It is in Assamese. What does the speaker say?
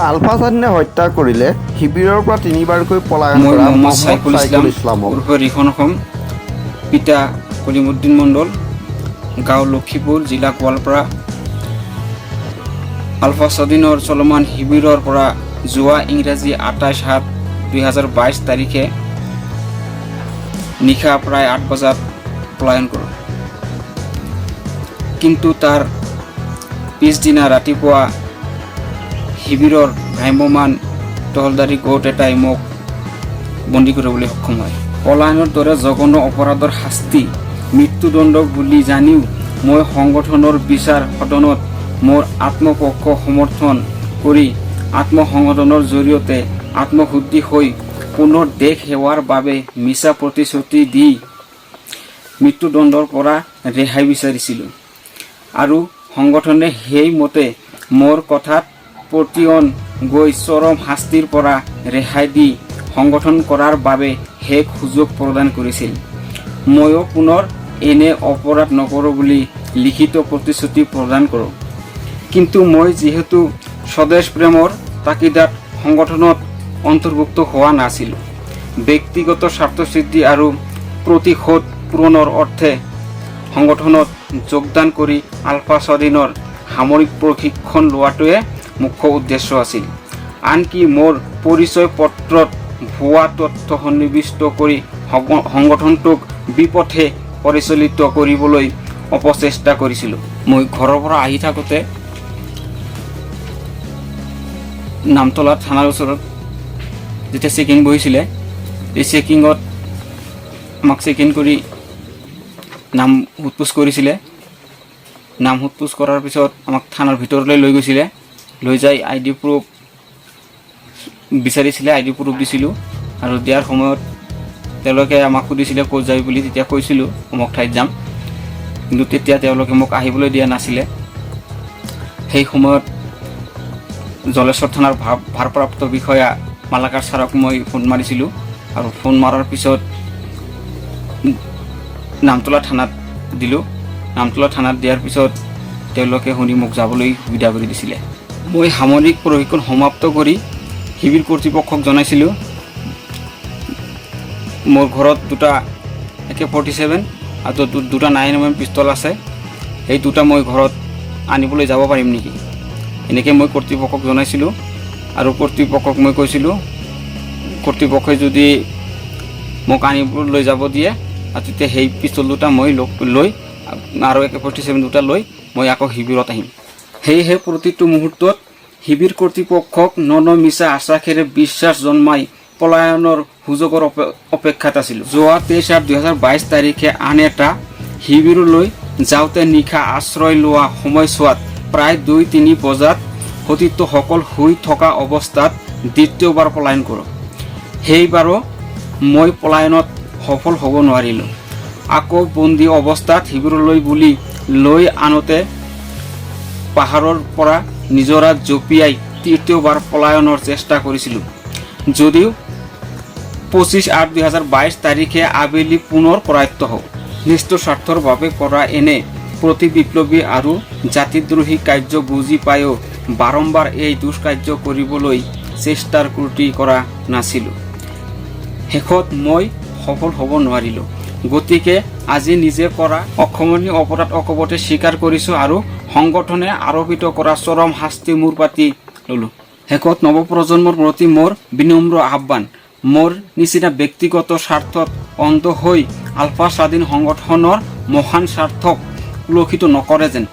আলফা স্বাধীনে হত্যা কৰিলে শিবিৰৰ পৰা তিনিবাৰকৈ পলায়ন কৰা মোহাম্মদ সাইফুল ইছলাম উৰ্ফে ৰিখন অসম, পিতা কলিমুদ্দিন মণ্ডল, গাঁও লক্ষীপুৰ, জিলা গোৱালপাৰা। আলফা স্বাধীনৰ চলমান শিবিৰৰ পৰা যোৱা ইংৰাজী 28/7/2022 তাৰিখে নিশা প্ৰায় 8 বজাত পলায়ন কৰে। কিন্তু তাৰ পিছদিনা ৰাতিপুৱা শিবিৰৰ ভ্ৰাম্যমান টহলদাৰী গোট এটাই মোক বন্দী কৰিবলৈ সক্ষম হয়। পলায়নৰ দৰে জঘন্য অপৰাধৰ শাস্তি মৃত্যুদণ্ড বুলি জানিও মই সংগঠনৰ বিচাৰ সদনত মোৰ আত্মপক্ষ সমৰ্থন কৰি আত্মসংগঠনৰ জৰিয়তে আত্মশুদ্ধি হৈ পুনৰ দেশ সেৱাৰ বাবে মিছা প্ৰতিশ্ৰুতি দি মৃত্যুদণ্ডৰ পৰা ৰেহাই বিচাৰিছিলোঁ আৰু সংগঠনে সেইমতে মোৰ কথাত প্ৰতিয়ন গৈ চৰম শাস্তিৰ পৰা ৰেহাই দি সংগঠন কৰাৰ বাবে শেষ সুযোগ প্ৰদান কৰিছিল। ময়ো পুনৰ এনে অপৰাধ নকৰোঁ বুলি লিখিত প্ৰতিশ্ৰুতি প্ৰদান কৰোঁ। কিন্তু মই যিহেতু স্বদেশ প্ৰেমৰ তাকিদাত সংগঠনত অন্তৰ্ভুক্ত হোৱা নাছিলোঁ, ব্যক্তিগত স্বাৰ্থসিদ্ধি আৰু প্ৰতিশোধ পূৰণৰ অৰ্থে সংগঠনত যোগদান কৰি আলফা স্বাধীনৰ সামৰিক প্ৰশিক্ষণ লোৱাটোৱে মুখ্য উদ্দেশ্য আছিল। আনকি মোৰ পৰিচয় পত্ৰত ভুৱা তথ্য সন্নিৱিষ্ট কৰি সংগঠনটোক বিপথে পৰিচালিত কৰিবলৈ অপচেষ্টা কৰিছিলোঁ। মই ঘৰৰ পৰা আহি থাকোঁতে নামতলা থানাৰ ওচৰত যেতিয়া চেকিং বহিছিলে, এই চেকিঙত আমাক চেকিং কৰি নাম সোধপোছ কৰিছিলে। নাম সোধপোছ কৰাৰ পিছত আমাক থানাৰ ভিতৰলৈ লৈ গৈছিলে। লৈ যাই ID প্ৰুফ বিচাৰিছিলে, ID প্ৰুফ দিছিলোঁ আৰু দিয়াৰ সময়ত তেওঁলোকে আমাক সুধিছিলে ক'ত যাবি বুলি। তেতিয়া কৈছিলোঁ অমুক ঠাইত যাম, কিন্তু তেতিয়া তেওঁলোকে মোক আহিবলৈ দিয়া নাছিলে। সেই সময়ত জলেশ্বৰ থানাৰ ভাৰপ্ৰাপ্ত বিষয়া মালাকাৰ ছাৰক মই ফোন মাৰিছিলোঁ আৰু ফোন মৰাৰ পিছত নামতলা থানাত দিলোঁ। নামতলা থানাত দিয়াৰ পিছত তেওঁলোকে শুনি মোক যাবলৈ সুবিধা কৰি দিছিলে। মই সামৰিক প্ৰশিক্ষণ সমাপ্ত কৰি শিবিৰ কৰ্তৃপক্ষক জনাইছিলোঁ মোৰ ঘৰত দুটা AK-47 আৰু দুটা 9mm পিষ্টল আছে, সেই দুটা মই ঘৰত আনিবলৈ যাব পাৰিম নেকি, এনেকৈ মই কৰ্তৃপক্ষক জনাইছিলোঁ। আৰু কৰ্তৃপক্ষক মই কৈছিলোঁ কৰ্তৃপক্ষই যদি মোক আনিবলৈ যাব দিয়ে তেতিয়া সেই পিষ্টল দুটা মই লৈ আৰু AK-47 দুটা লৈ মই আকৌ শিবিৰত আহিম। সেয়েহে প্ৰতিটো মুহূৰ্তত শিবিৰ কৰ্তৃপক্ষক মিছা আশ্বাসেৰে বিশ্বাস জন্মাই পলায়নৰ সুযোগৰ অপেক্ষাত আছিলোঁ। যোৱা 23/8/2022 তাৰিখে আন এটা শিবিৰলৈ যাওঁতে নিশা আশ্ৰয় লোৱা সময়ছোৱাত প্ৰায় 2-3 বজাত সতীৰ্থসকল শুই থকা অৱস্থাত দ্বিতীয়বাৰ পলায়ন কৰোঁ। সেইবাৰো মই পলায়নত সফল হ'ব নোৱাৰিলোঁ। আকৌ বন্দী অৱস্থাত শিবিৰলৈ বুলি লৈ আনোতে পাহাৰৰ পৰা নিজৰাত জঁপিয়াই তৃতীয়বাৰ পলায়নৰ চেষ্টা কৰিছিলোঁ, যদিও 25/8/2022 তাৰিখে আবেলি পুনৰ কৰায়ত্ব হওঁ। নিষ্ঠ স্বাৰ্থৰ বাবে কৰা এনে প্ৰতি বিপ্লৱী আৰু জাতিদ্ৰোহী কাৰ্য বুজি পায়ো বাৰম্বাৰ এই দুষ্কাৰ্য কৰিবলৈ চেষ্টাৰ ত্ৰুটি কৰা নাছিলোঁ। শেষত মই সফল হ'ব নোৱাৰিলোঁ। গতিকে আজি নিজে কৰা অক্ষমনীয় অপৰাধ অকপতে স্বীকাৰ কৰিছোঁ আৰু সংগঠনে আৰোপিত কৰা চৰম শাস্তি মূৰ পাতি ল'লোঁ। শেষত নৱপ্ৰজন্মৰ প্ৰতি মোৰ বিনম্ৰ আহ্বান, মোৰ নিচিনা ব্যক্তিগত স্বাৰ্থত অন্ধ হৈ আলফা স্বাধীন সংগঠনৰ মহান স্বাৰ্থক সুৰক্ষিত নকৰে যেন